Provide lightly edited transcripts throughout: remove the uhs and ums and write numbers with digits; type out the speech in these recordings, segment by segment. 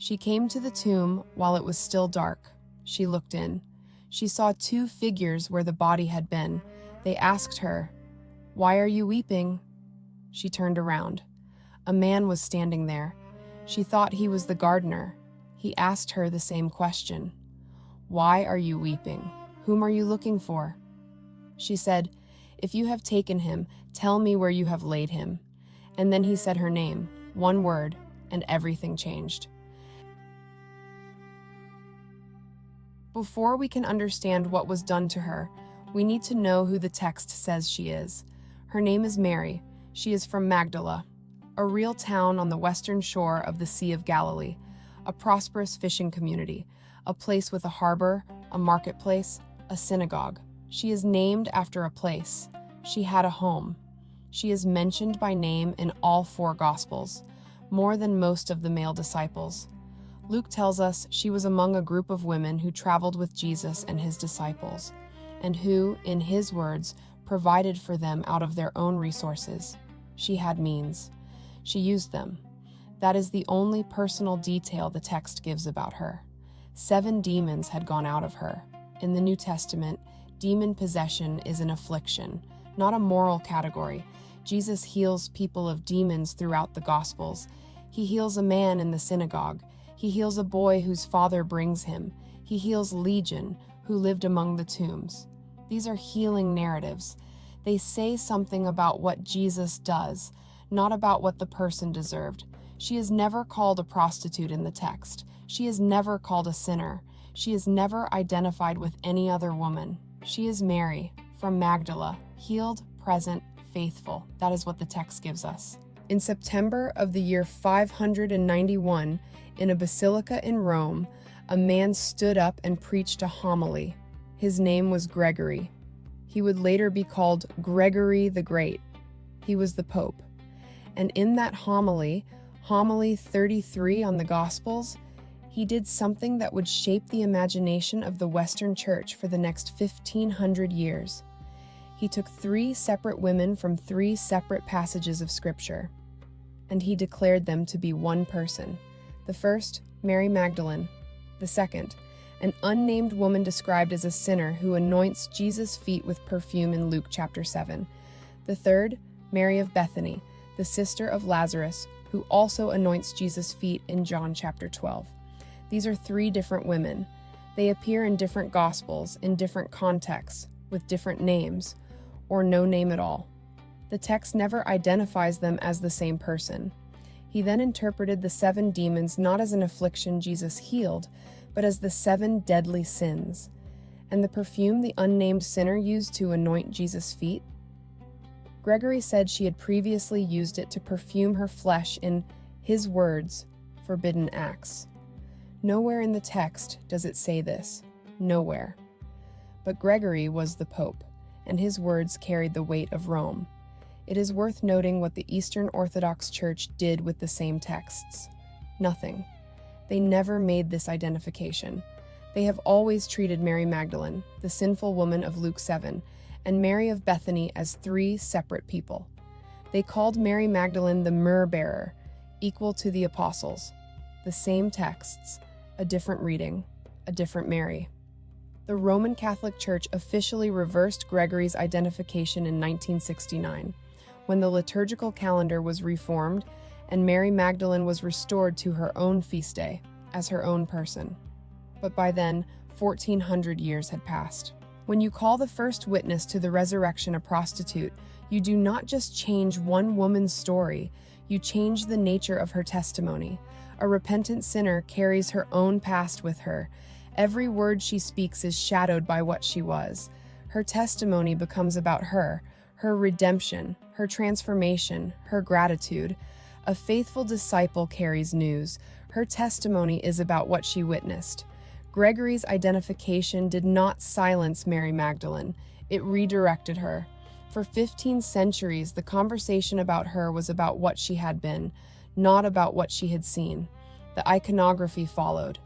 She came to the tomb while it was still dark. She looked in. She saw 2 figures where the body had been. They asked her, "Why are you weeping?" She turned around. A man was standing there. She thought he was the gardener. He asked her the same question. "Why are you weeping? Whom are you looking for?" She said, "If you have taken him, tell me where you have laid him." And then he said her name, one word, and everything changed. Before we can understand what was done to her, we need to know who the text says she is. Her name is Mary. She is from Magdala, a real town on the western shore of the Sea of Galilee, a prosperous fishing community, a place with a harbor, a marketplace, a synagogue. She is named after a place. She had a home. She is mentioned by name in all 4 Gospels, more than most of the male disciples. Luke tells us she was among a group of women who traveled with Jesus and his disciples, and who, in his words, provided for them out of their own resources. She had means. She used them. That is the only personal detail the text gives about her. 7 demons had gone out of her. In the New Testament, demon possession is an affliction, not a moral category. Jesus heals people of demons throughout the Gospels. He heals a man in the synagogue. He heals a boy whose father brings him. He heals Legion, who lived among the tombs. These are healing narratives. They say something about what Jesus does, not about what the person deserved. She is never called a prostitute in the text. She is never called a sinner. She is never identified with any other woman. She is Mary, from Magdala, healed, present, faithful. That is what the text gives us. In September of the year 591, in a basilica in Rome, a man stood up and preached a homily. His name was Gregory. He would later be called Gregory the Great. He was the Pope. And in that homily, Homily 33 on the Gospels, he did something that would shape the imagination of the Western Church for the next 1,500 years. He took 3 separate women from 3 separate passages of Scripture, and he declared them to be one person. The first, Mary Magdalene. The second, an unnamed woman described as a sinner who anoints Jesus' feet with perfume in Luke chapter 7. The third, Mary of Bethany, the sister of Lazarus, who also anoints Jesus' feet in John chapter 12. These are 3 different women. They appear in different Gospels, in different contexts, with different names, or no name at all. The text never identifies them as the same person. He then interpreted the 7 demons not as an affliction Jesus healed, but as the 7 deadly sins. And the perfume the unnamed sinner used to anoint Jesus' feet? Gregory said she had previously used it to perfume her flesh in, his words, forbidden acts. Nowhere in the text does it say this. Nowhere. But Gregory was the Pope, and his words carried the weight of Rome. It is worth noting what the Eastern Orthodox Church did with the same texts. Nothing. They never made this identification. They have always treated Mary Magdalene, the sinful woman of Luke 7, and Mary of Bethany as 3 separate people. They called Mary Magdalene the myrrh-bearer, equal to the apostles. The same texts, a different reading, a different Mary. The Roman Catholic Church officially reversed Gregory's identification in 1969, when the liturgical calendar was reformed and Mary Magdalene was restored to her own feast day, as her own person. But by then, 1,400 years had passed. When you call the first witness to the resurrection a prostitute, you do not just change one woman's story, you change the nature of her testimony. A repentant sinner carries her own past with her. Every word she speaks is shadowed by what she was. Her testimony becomes about her redemption, her transformation, her gratitude. A faithful disciple carries news. Her testimony is about what she witnessed. Gregory's identification did not silence Mary Magdalene. It redirected her. For 15 centuries, the conversation about her was about what she had been, not about what she had seen. The iconography followed.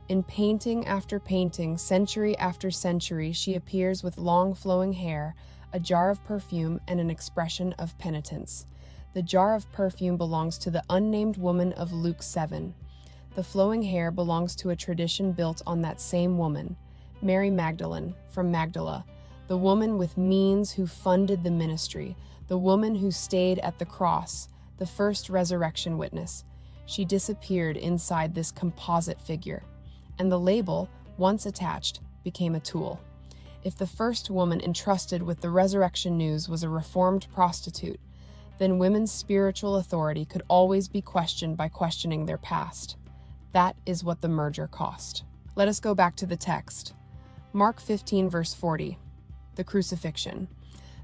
In painting after painting, century after century, she appears with long flowing hair, a jar of perfume, and an expression of penitence. The jar of perfume belongs to the unnamed woman of Luke 7. The flowing hair belongs to a tradition built on that same woman, Mary Magdalene from Magdala, the woman with means who funded the ministry, the woman who stayed at the cross, the first resurrection witness. She disappeared inside this composite figure, and the label, once attached, became a tool. If the first woman entrusted with the resurrection news was a reformed prostitute, then women's spiritual authority could always be questioned by questioning their past. That is what the merger cost. Let us go back to the text. Mark 15, verse 40, the crucifixion.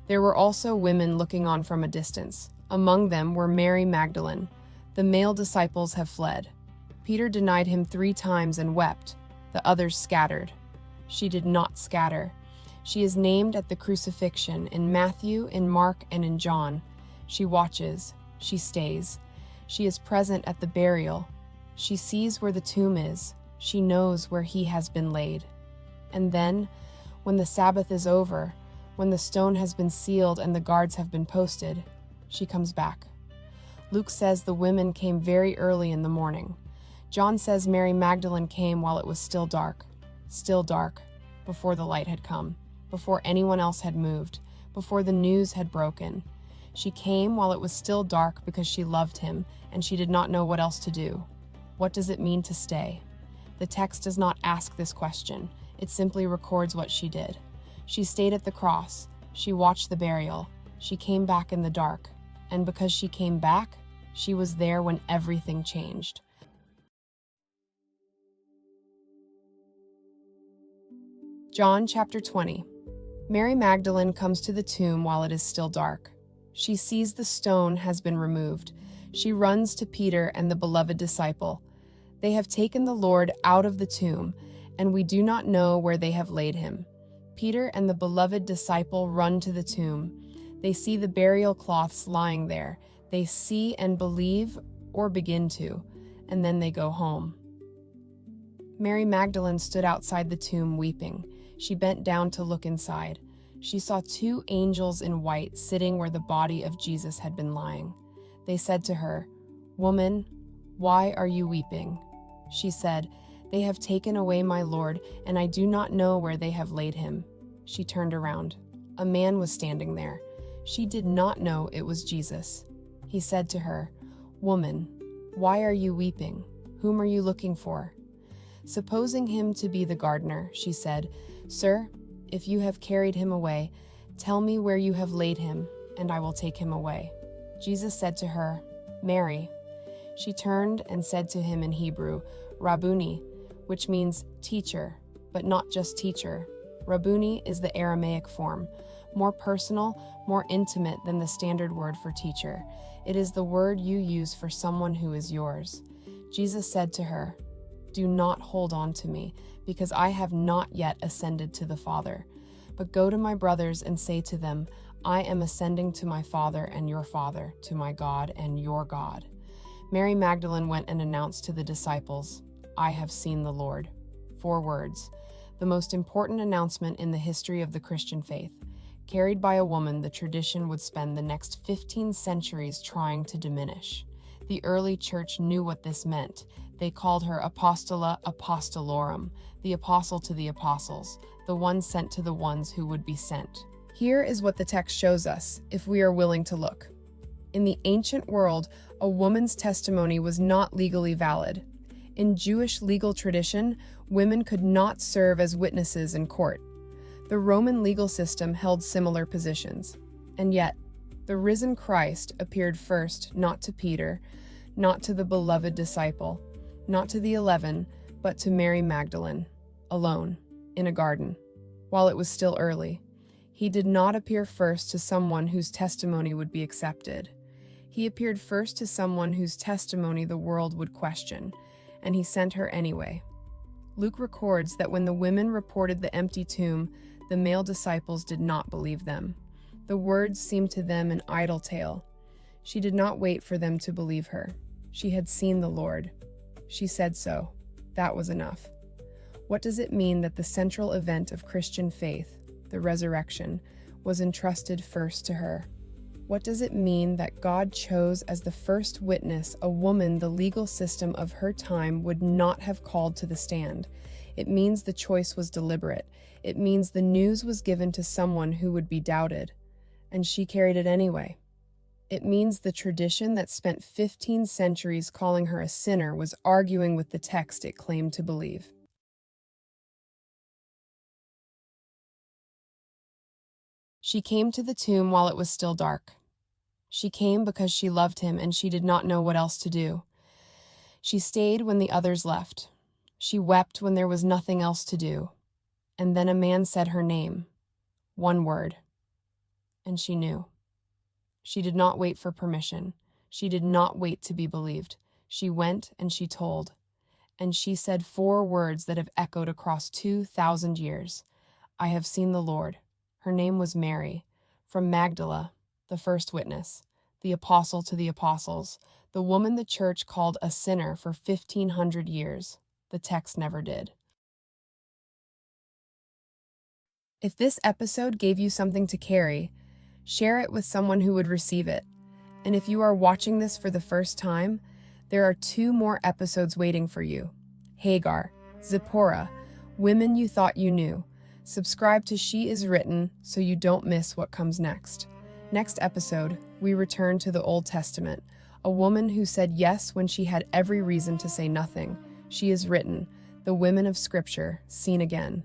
There were also women looking on from a distance. Among them were Mary Magdalene. The male disciples have fled. Peter denied him 3 times and wept. The others scattered. She did not scatter. She is named at the crucifixion in Matthew, in Mark, and in John. She watches. She stays. She is present at the burial. She sees where the tomb is. She knows where he has been laid. And then, when the Sabbath is over, when the stone has been sealed and the guards have been posted, she comes back. Luke says the women came very early in the morning. John says Mary Magdalene came while it was still dark, before the light had come, before anyone else had moved, before the news had broken. She came while it was still dark because she loved him and she did not know what else to do. What does it mean to stay? The text does not ask this question. It simply records what she did. She stayed at the cross. She watched the burial. She came back in the dark. And because she came back, she was there when everything changed. John chapter 20. Mary Magdalene comes to the tomb while it is still dark. She sees the stone has been removed. She runs to Peter and the beloved disciple. They have taken the Lord out of the tomb, and we do not know where they have laid him. Peter and the beloved disciple run to the tomb. They see the burial cloths lying there. They see and believe, or begin to, and then they go home. Mary Magdalene stood outside the tomb weeping. She bent down to look inside. She saw 2 angels in white sitting where the body of Jesus had been lying. They said to her, "Woman, why are you weeping?" She said, "They have taken away my Lord, and I do not know where they have laid him." She turned around. A man was standing there. She did not know it was Jesus. He said to her, "Woman, why are you weeping? Whom are you looking for?" Supposing him to be the gardener, she said, "Sir, if you have carried him away, tell me where you have laid him, and I will take him away." Jesus said to her, "Mary." She turned and said to him in Hebrew, "Rabboni," which means teacher, but not just teacher. Rabboni is the Aramaic form, more personal, more intimate than the standard word for teacher. It is the word you use for someone who is yours. Jesus said to her, "Do not hold on to me, because I have not yet ascended to the Father. But go to my brothers and say to them, I am ascending to my Father and your Father, to my God and your God." Mary Magdalene went and announced to the disciples, "I have seen the Lord." 4 words, the most important announcement in the history of the Christian faith. Carried by a woman, the tradition would spend the next 15 centuries trying to diminish. The early church knew what this meant. They called her Apostola Apostolorum, the apostle to the apostles, the one sent to the ones who would be sent. Here is what the text shows us, if we are willing to look. In the ancient world, a woman's testimony was not legally valid. In Jewish legal tradition, women could not serve as witnesses in court. The Roman legal system held similar positions. And yet, the risen Christ appeared first not to Peter, not to the beloved disciple, not to the 11, but to Mary Magdalene, alone, in a garden, while it was still early. He did not appear first to someone whose testimony would be accepted. He appeared first to someone whose testimony the world would question, and he sent her anyway. Luke records that when the women reported the empty tomb, the male disciples did not believe them. The words seemed to them an idle tale. She did not wait for them to believe her. She had seen the Lord. She said so. That was enough. What does it mean that the central event of Christian faith, the resurrection, was entrusted first to her? What does it mean that God chose as the first witness a woman the legal system of her time would not have called to the stand? It means the choice was deliberate. It means the news was given to someone who would be doubted, and she carried it anyway. It means the tradition that spent 15 centuries calling her a sinner was arguing with the text it claimed to believe. She came to the tomb while it was still dark. She came because she loved him and she did not know what else to do. She stayed when the others left. She wept when there was nothing else to do. And then a man said her name, one word, and she knew. She did not wait for permission. She did not wait to be believed. She went and she told. And she said 4 words that have echoed across 2,000 years. I have seen the Lord. Her name was Mary, from Magdala, the first witness, the apostle to the apostles, the woman the church called a sinner for 1,500 years. The text never did. If this episode gave you something to carry, share it with someone who would receive it. And if you are watching this for the first time, there are 2 more episodes waiting for you. Hagar, Zipporah, women you thought you knew. Subscribe to She Is Written so you don't miss what comes next. Next episode, we return to the Old Testament, a woman who said yes when she had every reason to say nothing. She is written, the women of Scripture, seen again.